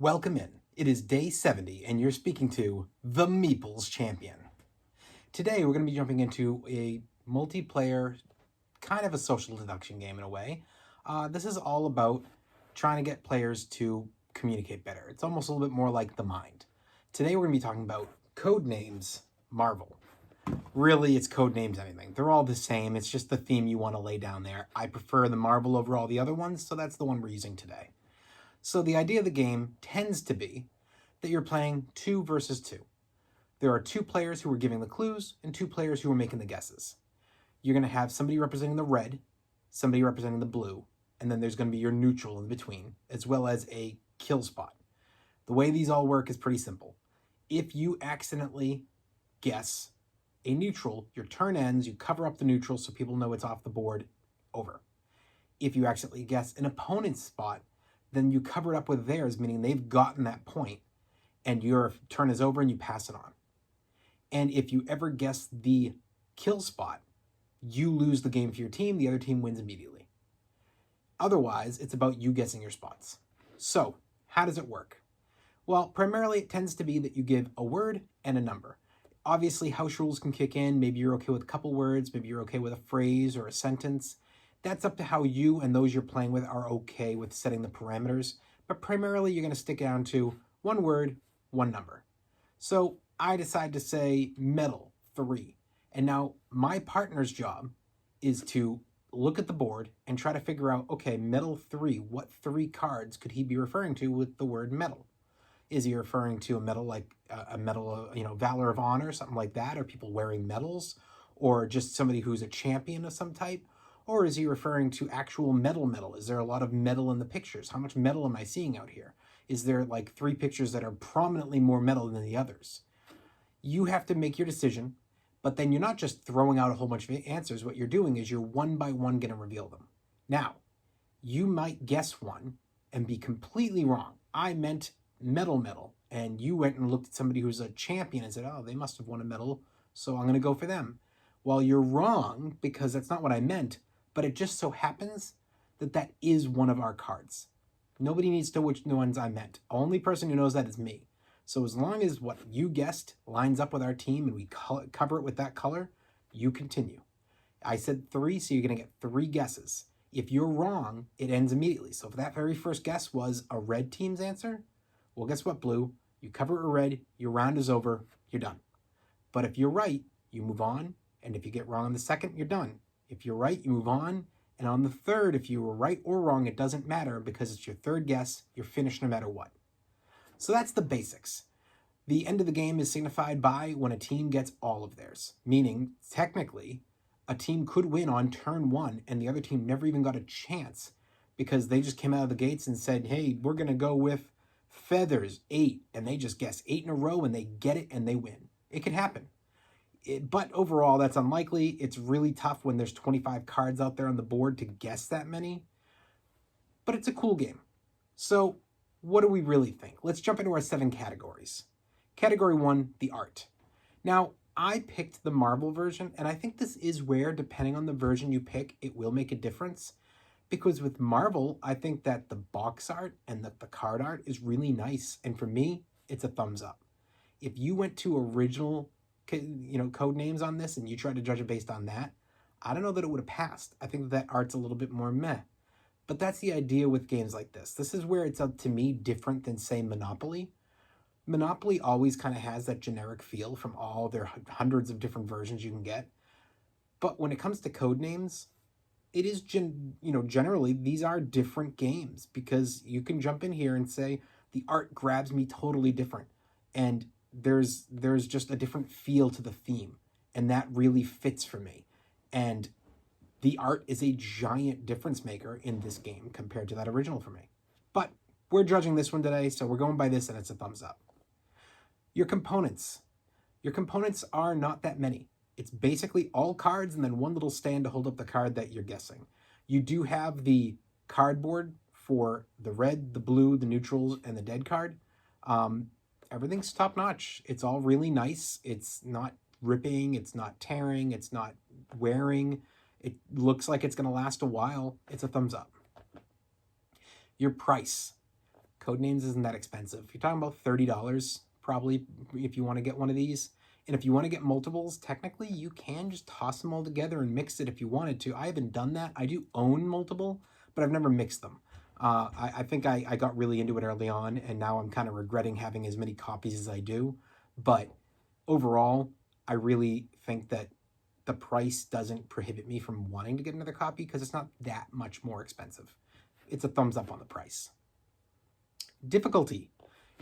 Welcome in. It is day 70 and you're speaking to the Meeples Champion. Today we're going to be jumping into a multiplayer, kind of a social deduction game in a way. This is all about trying to get players to communicate better. It's almost a little bit more like The Mind. Today we're going to be talking about Codenames Marvel. Really, it's Codenames anything. They're all the same. It's just the theme you want to lay down there. I prefer the Marvel over all the other ones, so that's the one we're using today. So the idea of the game tends to be that you're playing 2 versus 2. There are 2 players who are giving the clues and 2 players who are making the guesses. You're going to have somebody representing the red, somebody representing the blue, and then there's going to be your neutral in between, as well as a kill spot. The way these all work is pretty simple. If you accidentally guess a neutral, your turn ends, you cover up the neutral so people know it's off the board, over. If you accidentally guess an opponent's spot, then you cover it up with theirs, meaning they've gotten that point, and your turn is over and you pass it on. And if you ever guess the kill spot, you lose the game for your team, the other team wins immediately. Otherwise, it's about you guessing your spots. So, how does it work? Well, primarily it tends to be that you give a word and a number. Obviously, house rules can kick in. Maybe you're okay with a couple words, maybe you're okay with a phrase or a sentence. That's up to how you and those you're playing with are okay with setting the parameters, but primarily you're going to stick down to 1 word, 1 number. So I decide to say metal 3, and now my partner's job is to look at the board and try to figure out, okay, metal 3, what 3 cards could he be referring to with the word metal? Is he referring to a medal like a medal, Valor of Honor, something like that? Are people wearing medals? Or just somebody who's a champion of some type? Or is he referring to actual metal? Is there a lot of metal in the pictures? How much metal am I seeing out here? Is there like 3 pictures that are prominently more metal than the others? You have to make your decision, but then you're not just throwing out a whole bunch of answers. What you're doing is you're one by one going to reveal them. Now, you might guess one and be completely wrong. I meant metal, and you went and looked at somebody who's a champion and said, oh, they must have won a medal, so I'm going to go for them. Well, you're wrong because that's not what I meant. But it just so happens that that is one of our cards. Nobody needs to know which ones I meant. Only person who knows that is me. So as long as what you guessed lines up with our team and we cover it with that color, you continue. I said 3, so you're going to get 3 guesses. If you're wrong, it ends immediately. So if that very first guess was a red team's answer, well, guess what, blue? You cover it with red, your round is over, you're done. But if you're right, you move on. And if you get wrong on the second, you're done. If you're right, you move on. And on the third, if you were right or wrong, it doesn't matter because it's your third guess. You're finished no matter what. So that's the basics. The end of the game is signified by when a team gets all of theirs. Meaning, technically, a team could win on turn 1 and the other team never even got a chance because they just came out of the gates and said, hey, we're going to go with feathers 8. And they just guess 8 in a row and they get it and they win. It can happen. But overall, that's unlikely. It's really tough when there's 25 cards out there on the board to guess that many. But it's a cool game. So what do we really think? Let's jump into our 7 categories. Category 1, the art. Now, I picked the Marvel version, and I think this is where, depending on the version you pick, it will make a difference. Because with Marvel, I think that the box art and the card art is really nice. And for me, it's a thumbs up. If you went to original code names on this and you tried to judge it based on that, I don't know that it would have passed. I think that art's a little bit more meh. But that's the idea with games like this. This is where it's, up to me, different than, say, Monopoly. Monopoly always kind of has that generic feel from all their hundreds of different versions you can get. But when it comes to code names, it is, generally, these are different games because you can jump in here and say, the art grabs me totally different. And there's just a different feel to the theme, and that really fits for me. And the art is a giant difference maker in this game compared to that original for me. But we're judging this one today, so we're going by this, and it's a thumbs up. Your components. Your components are not that many. It's basically all cards and then one little stand to hold up the card that you're guessing. You do have the cardboard for the red, the blue, the neutrals, and the dead card. Everything's top notch. It's all really nice. It's not ripping. It's not tearing. It's not wearing. It looks like it's going to last a while. It's a thumbs up. Your price. Codenames isn't that expensive. You're talking about $30 probably if you want to get one of these. And if you want to get multiples, technically you can just toss them all together and mix it if you wanted to. I haven't done that. I do own multiple, but I've never mixed them. I think I got really into it early on, and now I'm kind of regretting having as many copies as I do. But overall, I really think that the price doesn't prohibit me from wanting to get another copy because it's not that much more expensive. It's a thumbs up on the price. Difficulty.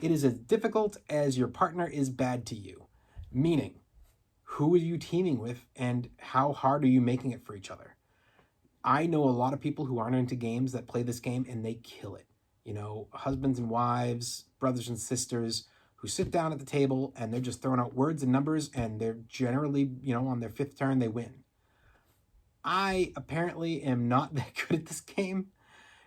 It is as difficult as your partner is bad to you. Meaning, who are you teaming with and how hard are you making it for each other? I know a lot of people who aren't into games that play this game and they kill it. You know, husbands and wives, brothers and sisters who sit down at the table and they're just throwing out words and numbers, and they're generally, you know, on their fifth turn, they win. I apparently am not that good at this game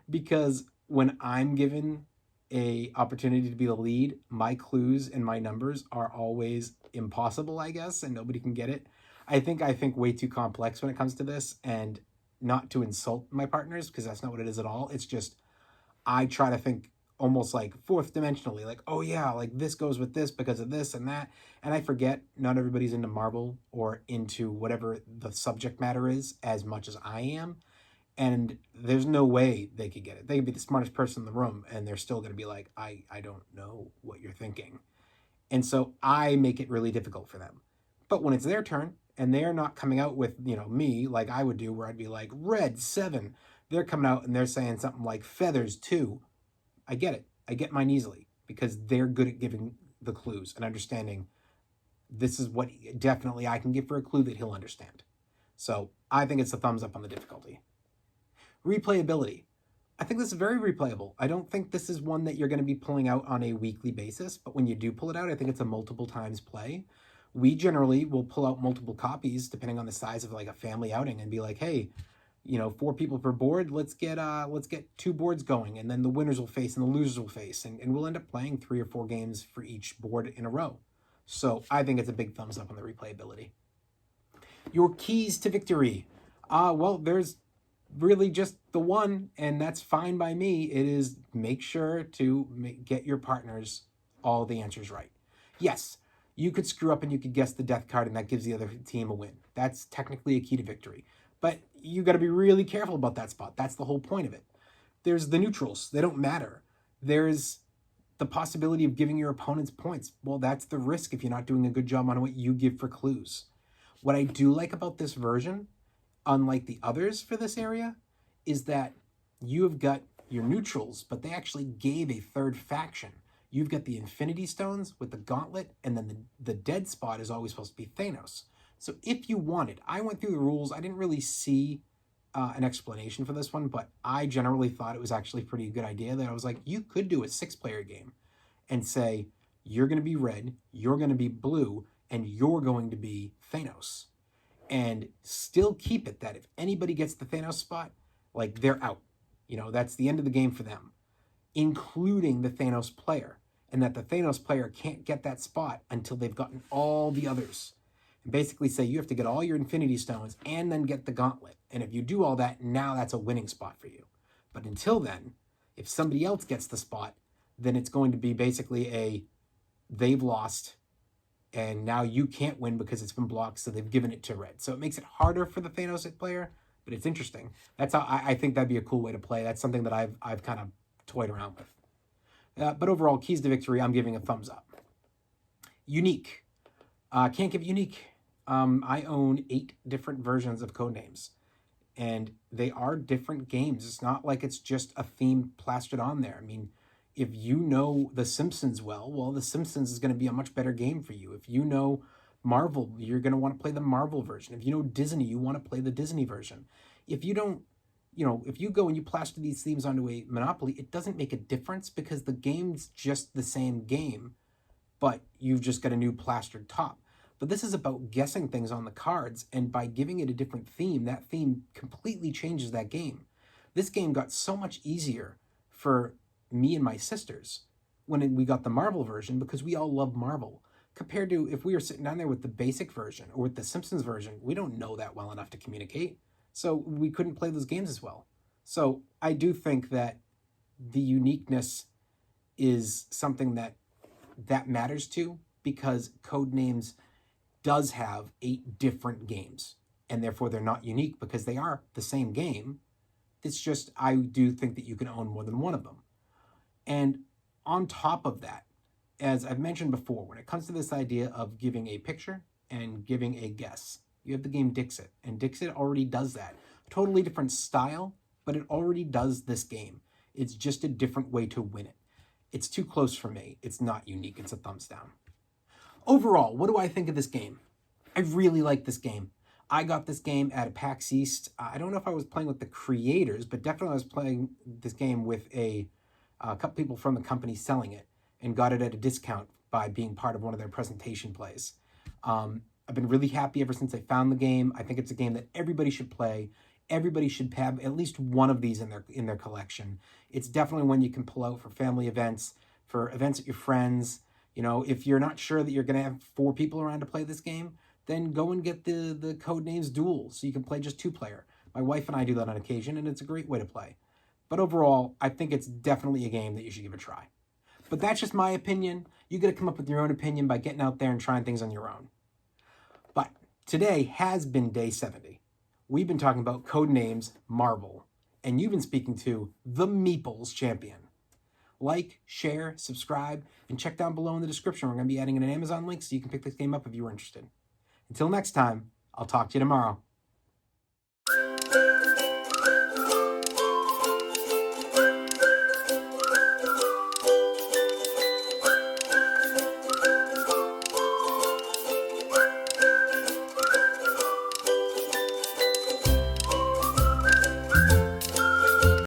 because when I'm given a opportunity to be the lead, my clues and my numbers are always impossible, I guess, and nobody can get it. I think way too complex when it comes to this, and not to insult my partners because that's not what it is at all. It's just I try to think almost like fourth dimensionally, like, oh yeah, like this goes with this because of this and that. And I forget not everybody's into Marvel or into whatever the subject matter is as much as I am. And there's no way they could get it. They could be the smartest person in the room and they're still going to be like, I don't know what you're thinking. And so I make it really difficult for them. But when it's their turn and they're not coming out with, you know, me like I would do, where I'd be like, red 7. They're coming out and they're saying something like feathers 2. I get it. I get mine easily because they're good at giving the clues and understanding this is what definitely I can give for a clue that he'll understand. So I think it's a thumbs up on the difficulty. Replayability. I think this is very replayable. I don't think this is one that you're going to be pulling out on a weekly basis, but when you do pull it out, I think it's a multiple times play. We generally will pull out multiple copies depending on the size of like a family outing and be like, hey, you know, 4 people per board, let's get 2 boards going, and then the winners will face and the losers will face, and we'll end up playing 3 or 4 games for each board in a row. So I think it's a big thumbs up on the replayability. Your keys to victory. Well, there's really just the one, and that's fine by me. It is make sure to get your partners all the answers right. Yes, you could screw up and you could guess the death card and that gives the other team a win. That's technically a key to victory. But you got to be really careful about that spot. That's the whole point of it. There's the neutrals. They don't matter. There's the possibility of giving your opponents points. Well, that's the risk if you're not doing a good job on what you give for clues. What I do like about this version, unlike the others for this area, is that you have got your neutrals, but they actually gave a third faction. You've got the Infinity Stones with the Gauntlet, and then the dead spot is always supposed to be Thanos. So if you wanted, I went through the rules. I didn't really see an explanation for this one, but I generally thought it was actually a pretty good idea that I was like, you could do a 6-player game and say, you're going to be red, you're going to be blue, and you're going to be Thanos. And still keep it that if anybody gets the Thanos spot, like they're out. You know, that's the end of the game for them, including the Thanos player. And that the Thanos player can't get that spot until they've gotten all the others. And basically say you have to get all your Infinity Stones and then get the Gauntlet. And if you do all that, now that's a winning spot for you. But until then, if somebody else gets the spot, then it's going to be basically they've lost and now you can't win because it's been blocked, so they've given it to red. So it makes it harder for the Thanos player, but it's interesting. That's how I think that'd be a cool way to play. That's something that I've kind of toyed around with. But overall, keys to victory, I'm giving a thumbs up. Unique. Can't give unique. I own 8 different versions of Codenames, and they are different games. It's not like it's just a theme plastered on there. I mean, if you know The Simpsons well, The Simpsons is going to be a much better game for you. If you know Marvel, you're going to want to play the Marvel version. If you know Disney, you want to play the Disney version. If you don't, you know, if you go and you plaster these themes onto a Monopoly, it doesn't make a difference because the game's just the same game, but you've just got a new plastered top. But this is about guessing things on the cards, and by giving it a different theme, that theme completely changes that game. This game got so much easier for me and my sisters when we got the Marvel version because we all love Marvel. Compared to if we were sitting down there with the basic version or with the Simpsons version, we don't know that well enough to communicate. So we couldn't play those games as well. So I do think that the uniqueness is something that matters to, because Codenames does have 8 different games, and therefore they're not unique because they are the same game. It's just, I do think that you can own more than one of them. And on top of that, as I've mentioned before, when it comes to this idea of giving a picture and giving a guess, you have the game Dixit, and Dixit already does that. Totally different style, but it already does this game. It's just a different way to win it. It's too close for me. It's not unique. It's a thumbs down. Overall, what do I think of this game? I really like this game. I got this game at a PAX East. I don't know if I was playing with the creators, but definitely I was playing this game with a couple people from the company selling it, and got it at a discount by being part of one of their presentation plays. I've been really happy ever since I found the game. I think it's a game that everybody should play. Everybody should have at least one of these in their collection. It's definitely one you can pull out for family events, for events with your friends. You know, if you're not sure that you're going to have 4 people around to play this game, then go and get the Codenames Duel, so you can play just 2-player. My wife and I do that on occasion, and it's a great way to play. But overall, I think it's definitely a game that you should give a try. But that's just my opinion. You got to come up with your own opinion by getting out there and trying things on your own. But today has been day 70. We've been talking about Codenames Marvel, and you've been speaking to the Meeples Champion. Like, share, subscribe, and check down below in the description. We're going to be adding an Amazon link so you can pick this game up if you were interested. Until next time, I'll talk to you tomorrow.